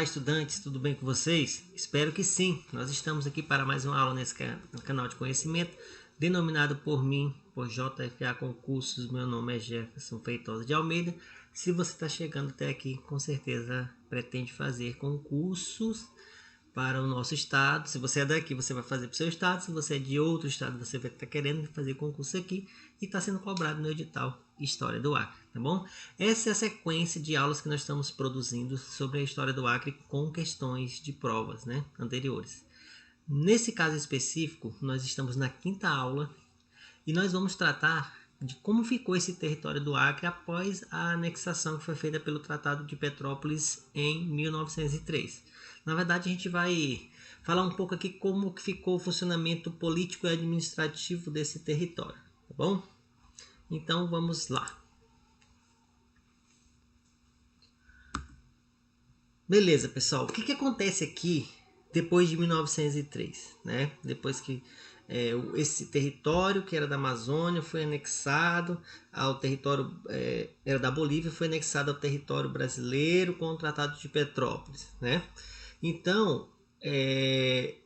estudantes, tudo bem com vocês? Espero que sim. Nós estamos aqui para mais uma aula nesse canal de conhecimento, denominado por mim, por JFA Concursos. Meu nome é Jefferson Feitosa de Almeida. Se você está chegando até aqui, com certeza pretende fazer concursos para o nosso estado. Se você é daqui, você vai fazer para o seu estado. Se você é de outro estado, você vai estar querendo fazer concurso aqui e está sendo cobrado no edital História do Acre, tá bom? Essa é a sequência de aulas que nós estamos produzindo sobre a História do Acre com questões de provas, né, anteriores. Nesse caso específico, nós estamos na 5ª aula e nós vamos tratar de como ficou esse território do Acre após a anexação que foi feita pelo Tratado de Petrópolis em 1903. Na verdade, a gente vai falar um pouco aqui como que ficou o funcionamento político e administrativo desse território, tá bom? Então, vamos lá. Beleza, pessoal. O que acontece aqui depois de 1903, né? Depois que esse território que era da Amazônia foi anexado ao território era da Bolívia, foi anexado ao território brasileiro com o Tratado de Petrópolis, né? Então,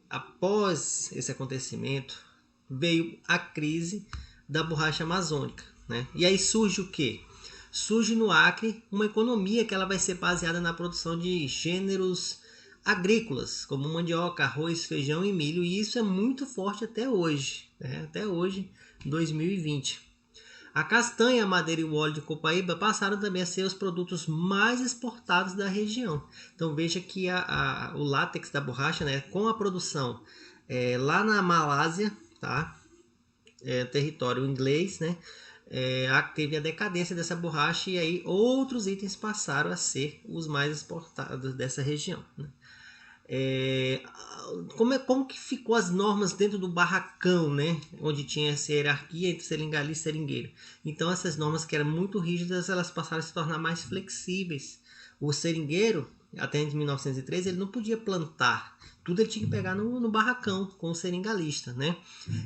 após esse acontecimento, veio a crise da borracha amazônica, né? E aí surge o quê? Surge no Acre uma economia que ela vai ser baseada na produção de gêneros agrícolas, como mandioca, arroz, feijão e milho, e isso é muito forte até hoje, né? Até hoje, 2020. A castanha, a madeira e o óleo de copaíba passaram também a ser os produtos mais exportados da região. Então veja que o látex da borracha, né, com a produção lá na Malásia, tá? Território inglês, né? Teve a decadência dessa borracha e aí outros itens passaram a ser os mais exportados dessa região, né? Como que ficou as normas dentro do barracão, né? Onde tinha essa hierarquia entre seringalista e seringueiro. Então essas normas que eram muito rígidas, elas passaram a se tornar mais flexíveis. O seringueiro, até em 1913, ele não podia plantar. Tudo ele tinha que pegar no barracão com o seringalista, né?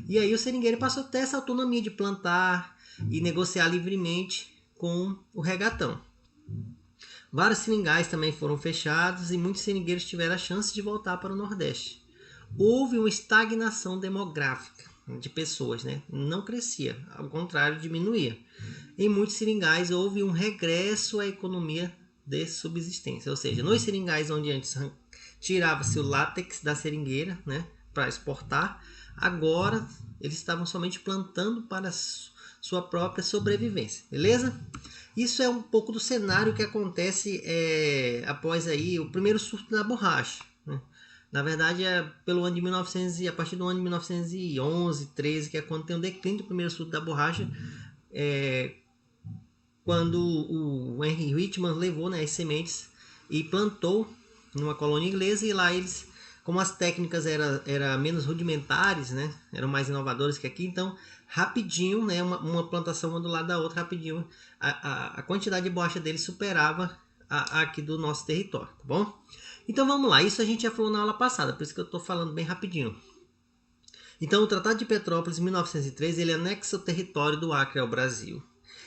E aí o seringueiro passou a ter essa autonomia de plantar e negociar livremente com o regatão. Vários seringais também foram fechados e muitos seringueiros tiveram a chance de voltar para o Nordeste. Houve uma estagnação demográfica de pessoas, né? Não crescia, ao contrário, diminuía. Em muitos seringais houve um regresso à economia de subsistência, ou seja, nos seringais onde antes tirava-se o látex da seringueira, né, para exportar, agora eles estavam somente plantando para sua própria sobrevivência, beleza? Isso é um pouco do cenário que acontece após aí o primeiro surto da borracha, né? Na verdade, pelo ano de 1900, a partir do ano de 1911, 13, que é quando tem o declínio do primeiro surto da borracha, quando o Henry Whitman levou, né, as sementes e plantou numa colônia inglesa, e lá eles, como as técnicas eram menos rudimentares, né, eram mais inovadoras que aqui, então rapidinho, né, uma plantação uma do lado da outra, rapidinho, a quantidade de borracha deles superava a aqui do nosso território, tá bom? Então vamos lá, isso a gente já falou na aula passada, por isso que eu estou falando bem rapidinho. Então o Tratado de Petrópolis, em 1903, ele anexa o território do Acre ao Brasil.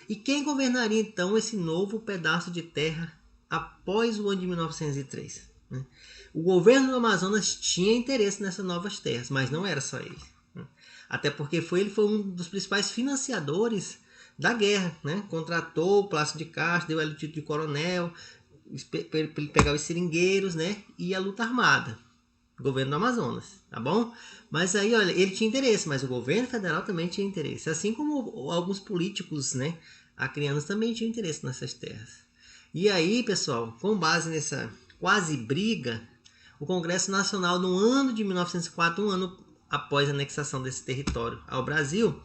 E quem governaria então esse novo pedaço de terra após o ano de 1903? Né? O governo do Amazonas tinha interesse nessas novas terras, mas não era só ele, né? Até porque ele foi um dos principais financiadores da guerra, né? Contratou o Plácido de Castro, deu ele o título de coronel, para ele pegar os seringueiros, né? E a luta armada. Governo do Amazonas, tá bom? Mas aí, olha, ele tinha interesse, mas o governo federal também tinha interesse. Assim como alguns políticos, né, acreanos também tinham interesse nessas terras. E aí, pessoal, com base nessa quase briga, o Congresso Nacional, no ano de 1904, um ano após a anexação desse território ao Brasil,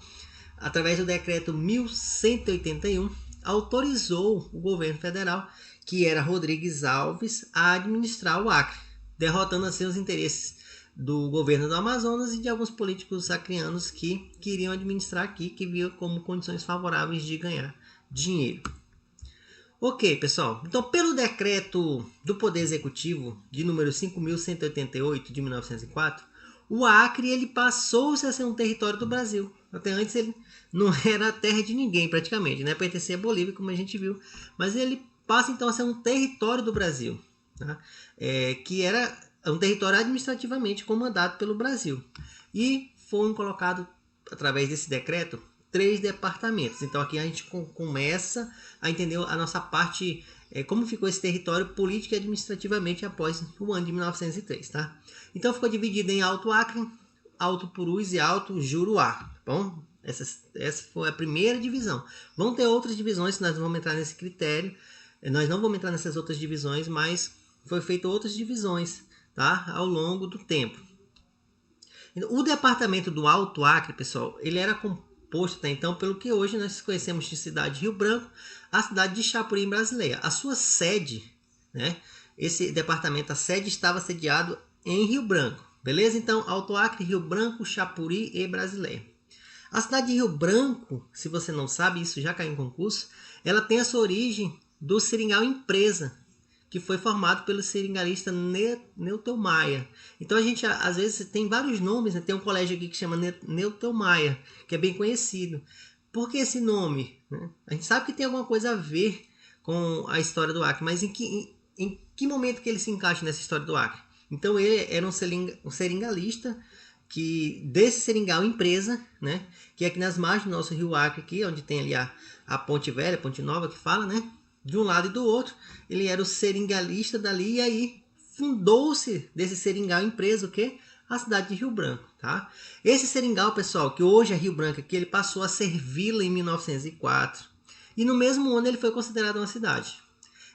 através do decreto 1181, autorizou o governo federal, que era Rodrigues Alves, a administrar o Acre, derrotando assim os interesses do governo do Amazonas e de alguns políticos acreanos que queriam administrar aqui, que viam como condições favoráveis de ganhar dinheiro. Ok, pessoal. Então, pelo decreto do Poder Executivo de número 5.188 de 1904, o Acre ele passou-se a ser um território do Brasil. Até antes ele não era terra de ninguém praticamente, né? Pertencia à Bolívia, como a gente viu. Mas ele passa então a ser um território do Brasil. tá? Que era um território administrativamente comandado pelo Brasil. E foram colocados, através desse decreto, 3 departamentos. Então aqui a gente começa a entender a nossa parte, como ficou esse território político e administrativamente após o ano de 1903. Tá? Então ficou dividido em Alto Acre, Alto Purus e Alto Juruá. Tá bom? Essa foi a primeira divisão. Vão ter outras divisões, nós não vamos entrar nesse critério. Nós não vamos entrar nessas outras divisões, mas foi feito outras divisões, tá? Ao longo do tempo. O departamento do Alto Acre, pessoal, ele era composto até então pelo que hoje nós conhecemos de cidade de Rio Branco, a cidade de Chapuri, em Brasileia. A sua sede, né? Esse departamento, a sede estava sediado em Rio Branco, beleza? Então, Alto Acre, Rio Branco, Chapuri e Brasileia. A cidade de Rio Branco, se você não sabe, isso já caiu em concurso, ela tem a sua origem do Seringal Empresa, que foi formado pelo seringalista Neutelmayer. Então a gente, às vezes, tem vários nomes, né? Tem um colégio aqui que chama Neutelmayer, que é bem conhecido. Por que esse nome? Né? A gente sabe que tem alguma coisa a ver com a história do Acre, mas em que momento que ele se encaixa nessa história do Acre? Então ele era um seringalista, que desse Seringal Empresa, né, que é aqui nas margens do nosso rio Acre, aqui, onde tem ali a Ponte Velha, Ponte Nova, que fala, né, de um lado e do outro, ele era o seringalista dali, e aí fundou-se desse Seringal Empresa, o quê? A cidade de Rio Branco, tá? Esse Seringal, pessoal, que hoje é Rio Branco aqui, ele passou a ser vila em 1904, e no mesmo ano ele foi considerado uma cidade.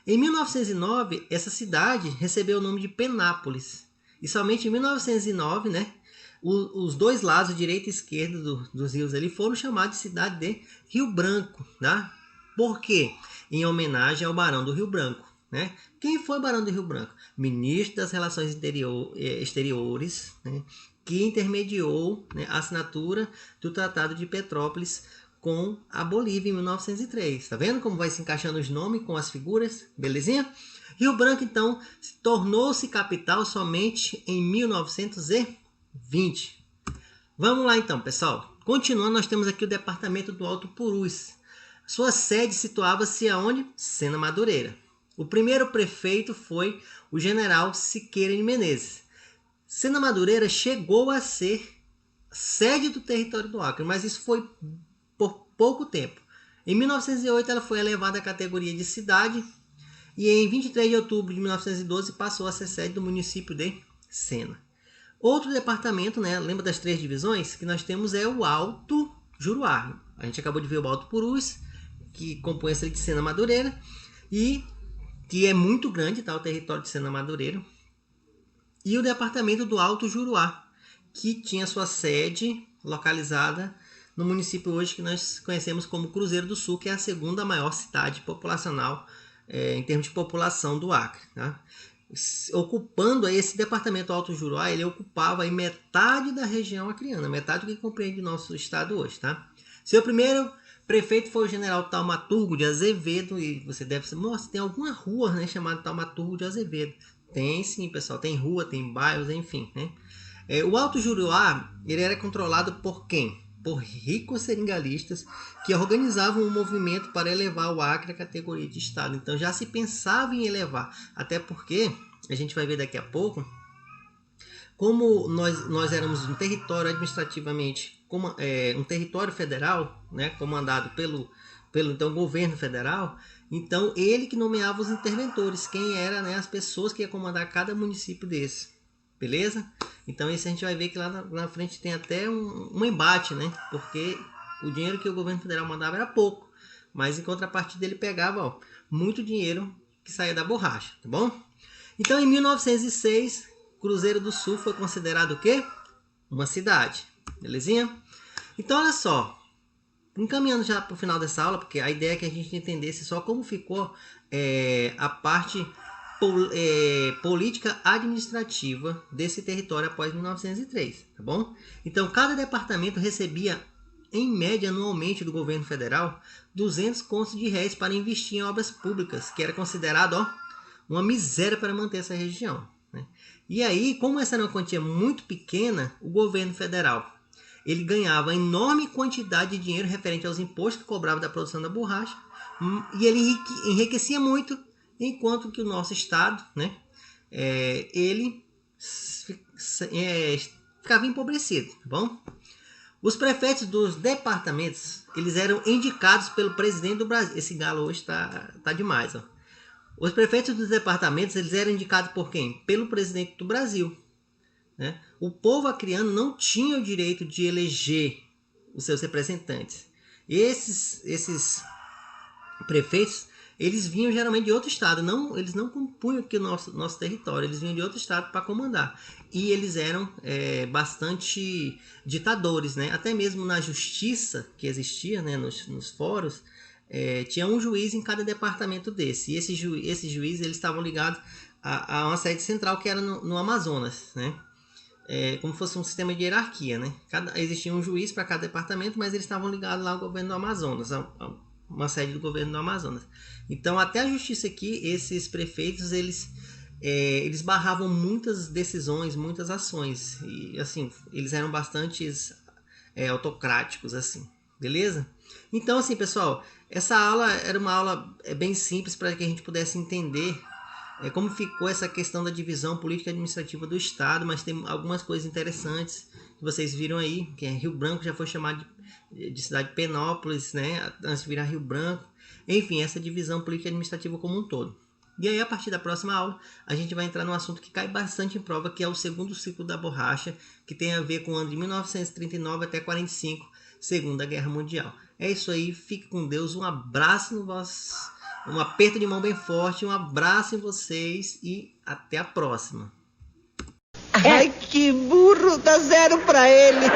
Em 1909, essa cidade recebeu o nome de Penápolis, e somente em 1909, né, os dois lados, direita e esquerda dos rios ali, foram chamados de cidade de Rio Branco, tá? Por quê? Em homenagem ao Barão do Rio Branco, né? Quem foi o Barão do Rio Branco? Ministro das Relações Exteriores, né? Que intermediou, né, a assinatura do Tratado de Petrópolis com a Bolívia em 1903. Tá vendo como vai se encaixando os nomes com as figuras? Belezinha? Rio Branco, então, tornou-se capital somente em 1920. Vamos lá então, pessoal. Continuando, nós temos aqui o departamento do Alto Purus. Sua sede situava-se aonde? Sena Madureira. O primeiro prefeito foi o general Siqueira de Menezes. Sena Madureira chegou a ser sede do território do Acre, mas isso foi por pouco tempo. Em 1908 ela foi elevada à categoria de cidade e em 23 de outubro de 1912 passou a ser sede do município de Sena. Outro departamento, né, lembra das 3 divisões que nós temos, é o Alto Juruá. A gente acabou de ver o Alto Purus, que compõe essa de Sena Madureira, e que é muito grande, tá, o território de Sena Madureira. E o departamento do Alto Juruá, que tinha sua sede localizada no município hoje que nós conhecemos como Cruzeiro do Sul, que é a segunda maior cidade populacional, em termos de população do Acre, tá? Ocupando esse departamento Alto Juruá, ele ocupava aí metade da região acreana, metade do que compreende o nosso estado hoje, tá? Seu primeiro prefeito foi o general Taumaturgo de Azevedo, e você deve saber, nossa, tem alguma rua, né, chamada Taumaturgo de Azevedo? Tem sim, pessoal, tem rua, tem bairros, enfim, né? O Alto Juruá, ele era controlado por quem? Por ricos seringalistas que organizavam um movimento para elevar o Acre à categoria de estado. Então já se pensava em elevar, até porque, a gente vai ver daqui a pouco, como nós éramos um território administrativamente, um território federal, né, comandado pelo então governo federal, então ele que nomeava os interventores, quem era, né, as pessoas que iam comandar cada município desse. Beleza? Então isso a gente vai ver que lá na frente tem até um embate, né? Porque o dinheiro que o governo federal mandava era pouco, mas em contrapartida ele pegava, muito dinheiro que saía da borracha, tá bom? Então em 1906, Cruzeiro do Sul foi considerado o quê? Uma cidade, belezinha? Então olha só, encaminhando já para o final dessa aula, porque a ideia é que a gente entendesse só como ficou a parte política administrativa desse território após 1903, tá bom? Então, cada departamento recebia, em média, anualmente do governo federal, 200 contos de réis para investir em obras públicas, que era considerado, uma miséria para manter essa região, né? E aí, como essa era uma quantia muito pequena, o governo federal ele ganhava enorme quantidade de dinheiro referente aos impostos que cobrava da produção da borracha, e ele enriquecia muito, enquanto que o nosso estado, né, ele ficava empobrecido, tá bom? Os prefeitos dos departamentos, eles eram indicados pelo presidente do Brasil. Esse galo hoje tá demais, ó. Os prefeitos dos departamentos, eles eram indicados por quem? Pelo presidente do Brasil, né? O povo acreano não tinha o direito de eleger os seus representantes. Esses prefeitos, eles vinham geralmente de outro estado, eles não compunham aqui o nosso território, eles vinham de outro estado para comandar. E eles eram bastante ditadores, né? Até mesmo na justiça que existia, né? nos fóruns, tinha um juiz em cada departamento desse. E esses juízes eles estavam ligados a uma sede central que era no Amazonas, né? Como se fosse um sistema de hierarquia, né? Existia um juiz para cada departamento, mas eles estavam ligados lá ao governo do Amazonas, uma sede do governo do Amazonas. Então, até a justiça aqui, esses prefeitos, eles barravam muitas decisões, muitas ações. E, assim, eles eram bastante autocráticos, assim. Beleza? Então, assim, pessoal, essa aula era uma aula bem simples para que a gente pudesse entender como ficou essa questão da divisão política e administrativa do Estado, mas tem algumas coisas interessantes que vocês viram aí, que Rio Branco já foi chamado de cidade de Penópolis, né, antes de virar Rio Branco. Enfim, essa divisão política e administrativa como um todo. E aí, a partir da próxima aula, a gente vai entrar num assunto que cai bastante em prova, que é o segundo ciclo da borracha, que tem a ver com o ano de 1939 até 45, Segunda Guerra Mundial. É isso aí, fique com Deus, um abraço no vosso... Um aperto de mão bem forte, um abraço em vocês e até a próxima. Ai, que burro, dá 0 pra ele.